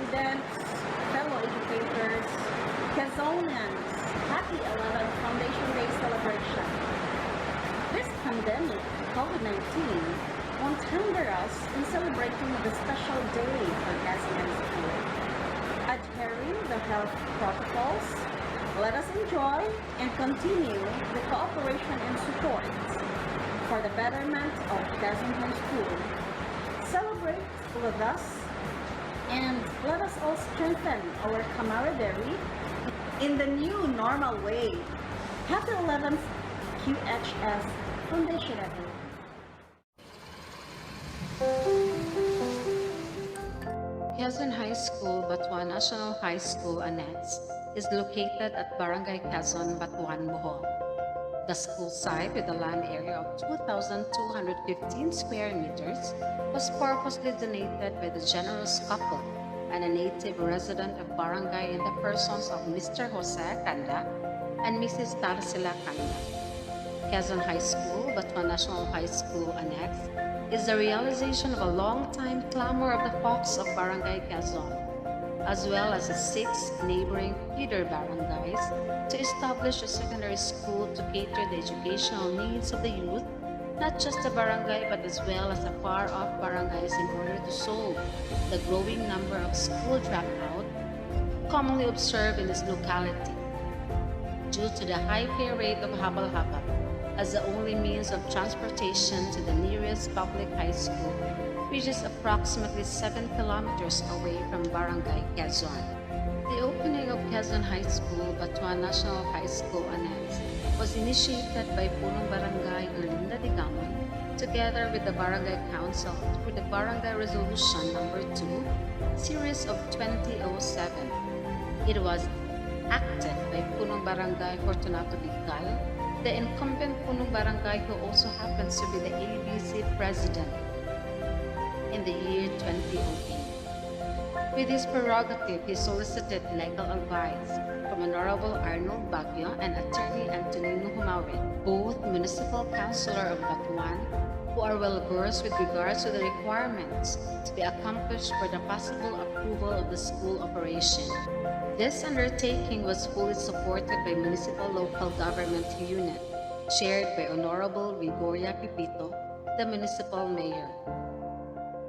students, fellow educators, Quezonians, happy 11th Foundation Day celebration. This pandemic, COVID-19, won't hinder us in celebrating the special day for Quezon High School. Adhering the health protocols, let us enjoy and continue the cooperation and support for the betterment of Quezon High School. Celebrate with us and let us all strengthen our camaraderie in the new normal way. Happy 11th QHS Foundation Day. Quezon High School, Batuan National High School Annex is located at Barangay Quezon, Batuan, Bohol. The school site, with a land area of 2,215 square meters, was purposely donated by the generous couple and a native resident of Barangay in the persons of Mr. Jose Kanda and Mrs. Tarsila Kanda. Quezon High School, Batuan National High School Annex, is the realization of a long-time clamor of the folks of Barangay Quezon, as well as the 6 neighboring feeder barangays, to establish a secondary school to cater the educational needs of the youth, not just the barangay but as well as the far-off barangays, in order to solve the growing number of school dropout commonly observed in this locality. Due to the high pay rate of habal-habal as the only means of transportation to the nearest public high school, which is approximately 7 kilometers away from Barangay Quezon. The opening of Quezon High School, Batuan National High School Annex, was initiated by Punong Barangay Erlinda Digamon together with the Barangay Council through the Barangay Resolution Number 2, Series of 2007. It was acted by Punong Barangay Fortunato Bical, the incumbent Punong Barangay, who also happens to be the ABC President in the year 2008. With his prerogative, he solicited legal advice from Honorable Arnold Baguio and Attorney Antonino Humawit, both municipal councilor of Batuan, who are well versed with regards to the requirements to be accomplished for the possible approval of the school operation. This undertaking was fully supported by Municipal Local Government Unit, chaired by Honorable Gregoria Pipito, the municipal mayor.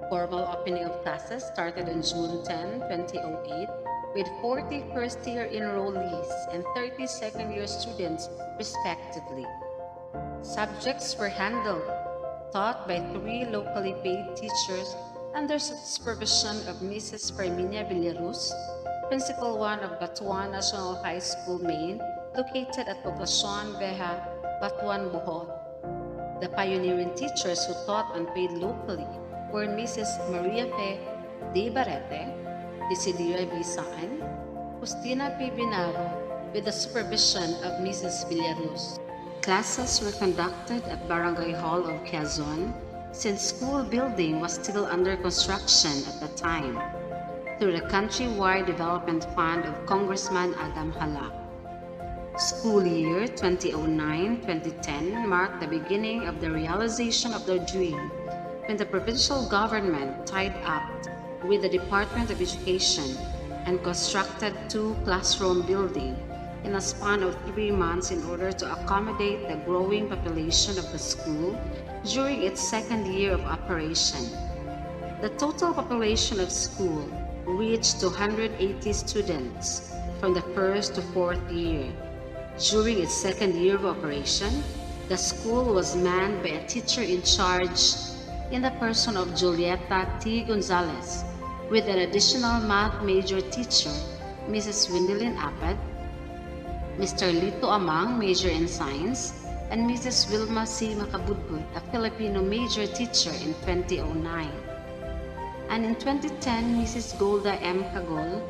Formal opening of classes started on June 10, 2008, with 40 first-year enrollees and 30 second-year students, respectively. Subjects were taught by 3 locally paid teachers under supervision of Mrs. Ferminia Villaruz, Principal 1 of Batuan National High School, Main, located at Poblacion Beja, Batuan, Bohol. The pioneering teachers who taught unpaid locally were Mrs. Maria P. De Barrete, Desidera B. Saan, Justina P. Binaro, with the supervision of Mrs. Villaruz. Classes were conducted at Barangay Hall of Quezon, since school building was still under construction at the time, through the Countrywide Development Fund of Congressman Adam Hala. School year 2009-2010 marked the beginning of the realization of their dream, when the provincial government tied up with the Department of Education and constructed 2 classroom buildings in a span of 3 months in order to accommodate the growing population of the school during its second year of operation. The total population of school reached 280 students from the first to 4th year. During its second year of operation, the school was manned by a teacher in charge in the person of Julieta T. Gonzalez, with an additional math major teacher, Mrs. Wendelin Apad, Mr. Lito Amang, major in science, and Mrs. Wilma C. Macabudbud, a Filipino major teacher in 2009. And in 2010, Mrs. Golda M. Cagol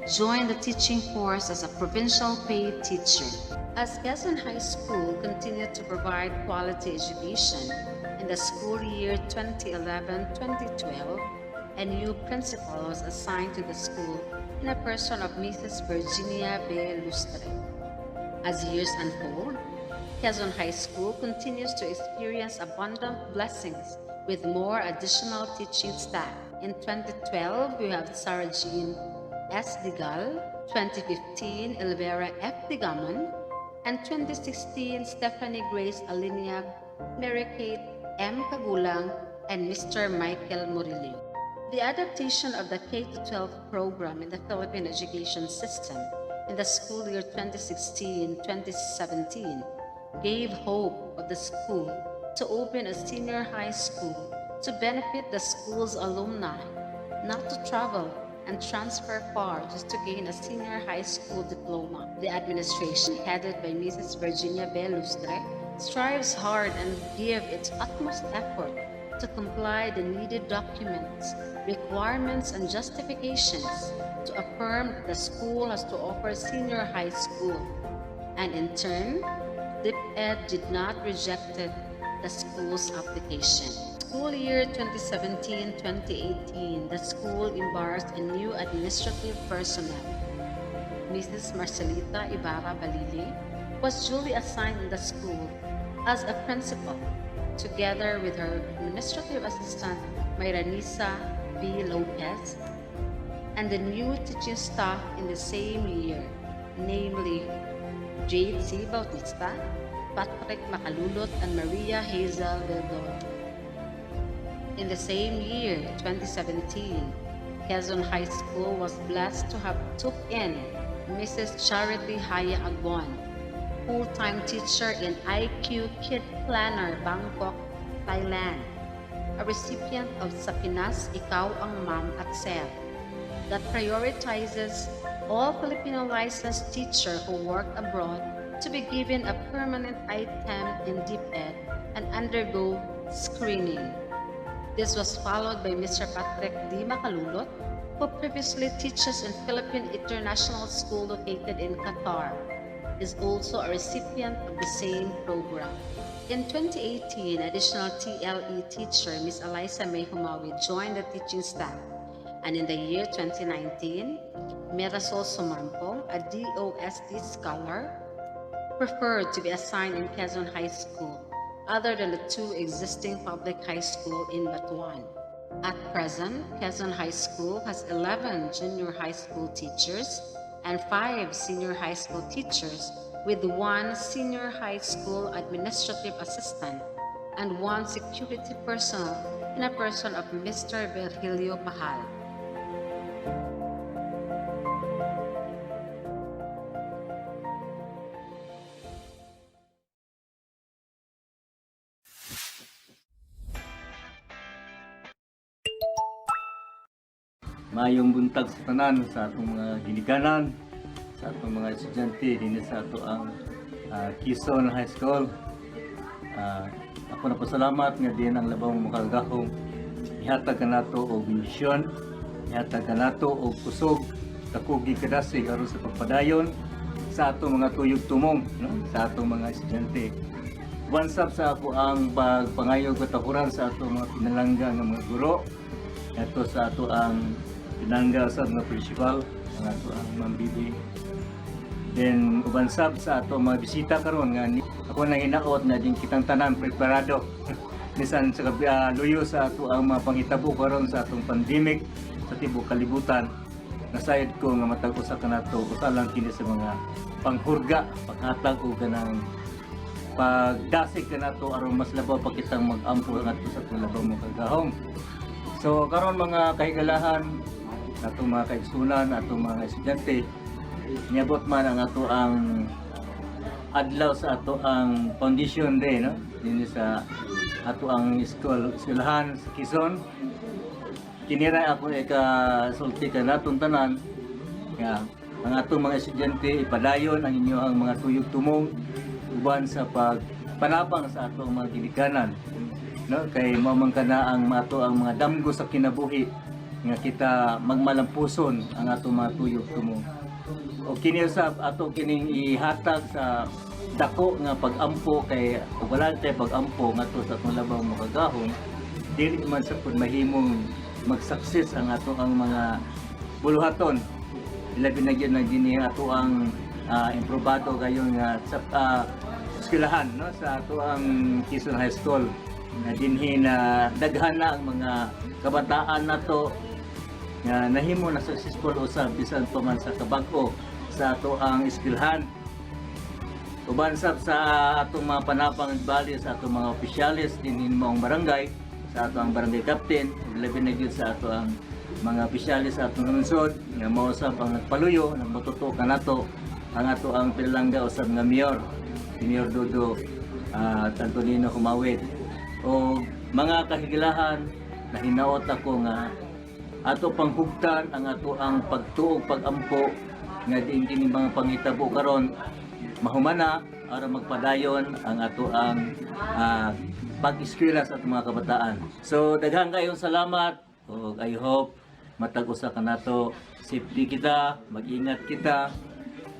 joined the teaching force as a provincial paid teacher. As Quezon High School continued to provide quality education, in the school year 2011-2012, a new principal was assigned to the school in the person of Mrs. Virginia B. Lustre. As years unfold, Quezon High School continues to experience abundant blessings with more additional teaching staff. In 2012, we have Sarah Jean S. Digal, 2015 Elvera F. Digamon, and 2016 Stephanie Grace Aliniac, Mary Kate M. Kagulang, and Mr. Michael Murillo. The adaptation of the K-12 program in the Philippine education system in the school year 2016-2017 gave hope of the school to open a senior high school to benefit the school's alumni, not to travel and transfer far just to gain a senior high school diploma. The administration, headed by Mrs. Virginia B. Lustre, strives hard and gives its utmost effort to comply the needed documents, requirements, and justifications to affirm that the school has to offer senior high school. And in turn, DepEd did not reject the school's application. School year 2017-2018, the school embarked a new administrative personnel. Mrs. Marcelita Ibarra Balili was duly assigned in the school as a principal, together with her administrative assistant, Mayranisa B. Lopez, and the new teaching staff in the same year, namely Jade C. Bautista, Patrick Macalulot, and Maria Hazel Vildor. In the same year, 2017, Quezon High School was blessed to have took in Mrs. Charity Haya Aguan, full-time teacher in IQ Kid Planner, Bangkok, Thailand, a recipient of Sapinas Ikaw Ang Ma'am at Sir, that prioritizes all Filipino licensed teachers who work abroad to be given a permanent item in DepEd and undergo screening. This was followed by Mr. Patrick D. Macalulot, who previously teaches in Philippine International School located in Qatar, is also a recipient of the same program. In 2018, additional TLE teacher Ms. Eliza May Humawi joined the teaching staff, and in the year 2019, Mirasol Sumampong, a DOST scholar, preferred to be assigned in Quezon High School, other than the two existing public high schools in Batuan. At present, Quezon High School has 11 junior high school teachers and 5 senior high school teachers, with 1 senior high school administrative assistant and 1 security personnel in a person of Mr. Virgilio Pahal. Mayong buntag sa tanan sa atong mga ginikanan, sa atong mga estudyante dinhi sa ato ang Quezon High School. Ako na pasalamat nga diyan ang labang makagahong ihatag kanato og bendisyon, ihatag kanato og kusog takugi kadasig aron sa pagpadayon sa atong mga tuyog tumong, no? Sa atong mga estudyante. Bansab sa ako ang pagpangayog katapuran sa atong mga pinalangga nga mga guro. Ito sa ato ang pinangga sa mga principal, ang ato ang Mambibi. Then ubansab sa ato mga bisita karon nga ako nang hinaot na din kitang tanan preparado. Bisan sa luyo sa ato ang mga panghitabo karon sa atong pandemic sa tibuok kalibutan. Nasayod ko nga matag usa kanato usa lang kini sa mga panghurga, paghatag og kanang pagdasig kanato aron mas labaw pa kitang mag-ampo ngadto sa atong labaw mo kagahom. So karon mga kahigalahan, atong mga kaigsunan, atong mga estudyante, niabot man ang ato ang adlaw sa ato ang foundation day, no? Dinhi sa ato ang eskwelahan sa Quezon. Kinira ako sulti ka natong tanan nga ang atong mga estudyante ipadayon ang inyong mga tuyog tumong uban sa pagpanabang sa atong mga ginikanan. No, kay mamang kana ang mato ang mga damgo sa kinabuhi nga kita magmalampuson ang ato mga tuyog tumong. O kini sa ato kining ihatag sa dako nga pag-ampo kay wala tay pag-ampo ngadto sa atong labaw mo kagahon, dili man sa pud mahimong mag-success ang ato ang mga buluhaton. Ilabi na gyud na dinhi ato ang improbado gayon nga sa eskwelahan, no, sa ato ang Quezon High School. Na dinhi na daghan na ang mga kabataan nato nga nahimo na successful usab bisan pa man sa kabag-o sa ato ang eskwelahan. Uban sab sa atong mga panapang bali sa atong mga opisyalis dinhi maong barangay, sa ato ang barangay captain, labi na gyud sa ato ang mga opisyalis sa atong lungsod nga mao usab ang nagpaluyo nang motuto kanato ang ato ang pilangga usab nga mayor, Mayor Dodo Antonino Humawid. O mga kahigilahan, na hinaot ako nga ato panghugtan ang ato ang pagtuog pagampo nga diin kini mga pangitabo karon mahumana aron magpadayon ang ato ang pag-eskwela sa atong mga kabataan. So daghang kayong salamat ug I hope matag usa ka nato safety kita, mag-ingat kita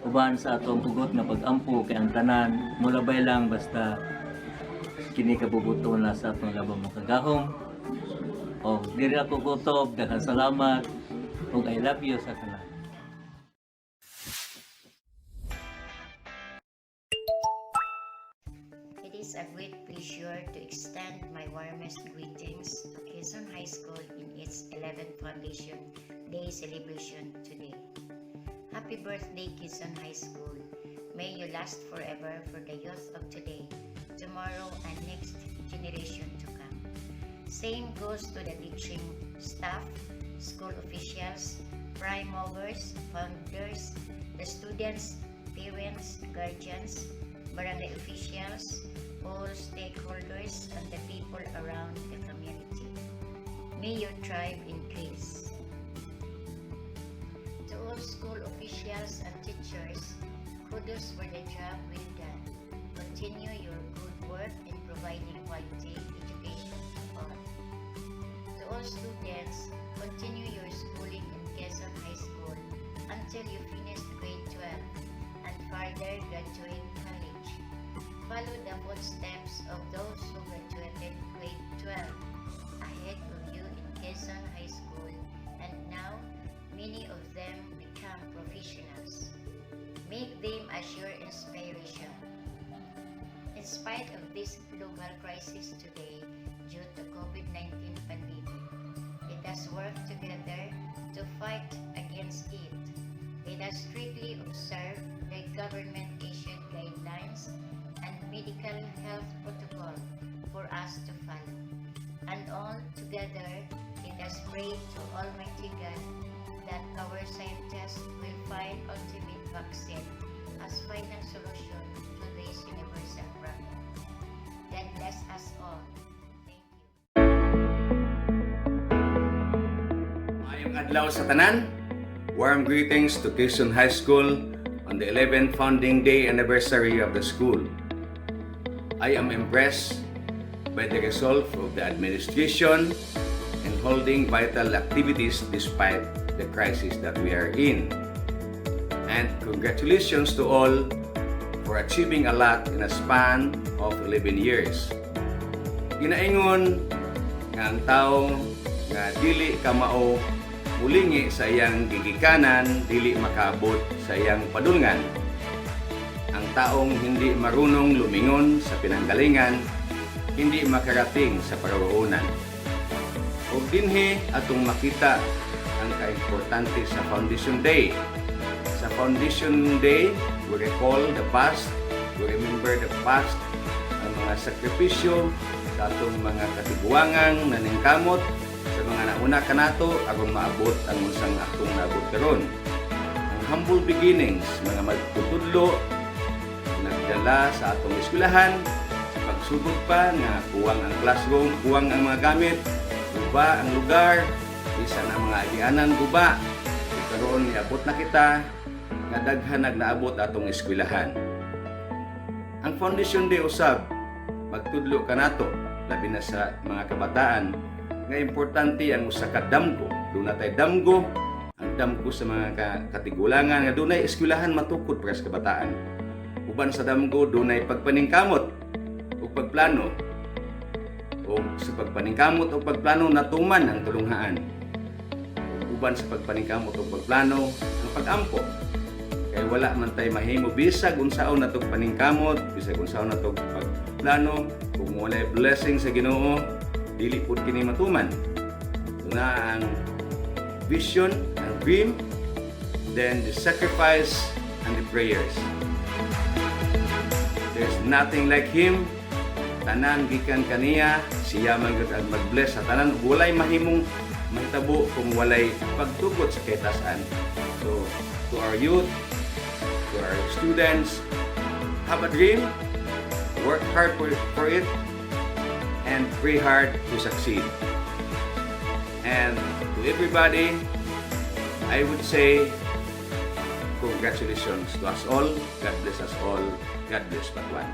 uban sa atong hugot nga pag-ampo kay ang tanan mulabay lang basta kini kabubuton na sa atong labang makagahom. O diri ako kutob, daghang salamat ug I love you sa tanan. It is a great pleasure to extend my warmest greetings to Quezon High School in its 11th Foundation Day celebration today. Happy birthday, Quezon High School. May you last forever for the youth of today, tomorrow, and next generation to come. Same goes to the teaching staff, school officials, prime movers, founders, the students, parents, guardians, barangay officials, all stakeholders, and the people around the community. May your tribe increase. To all school officials and teachers, kudos for the job well done. Continue your good work in providing quality education to all. To all students, continue your schooling in Quezon High School until you finish grade 12 and further graduate college. Follow the footsteps of those who graduated grade 12 ahead of you in Quezon High School, and now many of them become professionals. Make them a sure inspiration. In spite of this global crisis today due to COVID-19 pandemic, let us work together to fight against it. Let us strictly observe the government-issued guidelines and medical health protocol for us to follow. And all together, let us pray to Almighty God that our scientists will find ultimate vaccine as final solution to this universal problem. God bless us all. Thank you. Mayong adlaw sa tanan. Warm greetings to Quezon High School on the 11th founding day anniversary of the school. I am impressed by the resolve of the administration in holding vital activities despite the crisis that we are in. And congratulations to all for achieving a lot in a span of 11 years. Ginaingon nga ang tao nga dili kamao mulingi sa iyang gigikanan, dili makaabot sa iyang padulngan. Ang taong hindi marunong lumingon sa pinanggalingan, hindi makarating sa paroroonan. O dinhi atong makita ang kaimportante sa Foundation Day. Sa Foundation Day, we recall the past, we remember the past, ang mga sakripisyo sa atong mga katiguangang naningkamot sa mga nauna kanato aron maabot ang unsang atong naabot karon. Ang humble beginnings, mga magtutudlo, nagdala sa atong eskwelahan, sa pagsugod pa nga kuwang ang classroom, kuwang ang mga gamit, guba ang lugar, isa na mga agianan guba. Karon niabot na kita nga daghan nagnaabot atong eskwelahan. Ang Foundation Day usab magtudlo kanato labi na sa mga kabataan nga importante ang usa ka damgo. Doon natay damgo, ang damgo sa mga katigulangan nga dunay eskwelahan matukod para sa kabataan. Uban sa damgo dunay pagpaningkamot ug pagplano. O sa pagpaningkamot ug pagplano natuman ang tulunghaan. Uban sa pagpaningkamot ug pagplano ang pag-ampo. Kay wala man tay mahimo bisag unsaon natong paningkamot, bisag unsaon natong pagplano, kung walay blessing sa Ginoo, dili pud kini matuman. Na ang vision and dream, then the sacrifice and the prayers. There's nothing like him. Tanan gikan kaniya, siya man gud ang mag-bless sa tanan. Walay mahimong mahitabo kung walay pagtukod sa kitasan. So, to our youth, to our students, have a dream, work hard for it, and pray hard to succeed. And to everybody, I would say, congratulations to us all. God bless us all. God bless Batuan.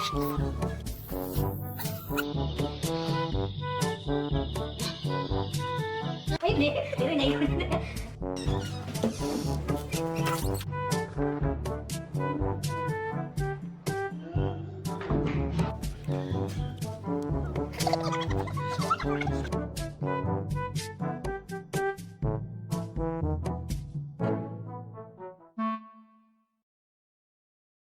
Ay, hindi. Hindi na yun.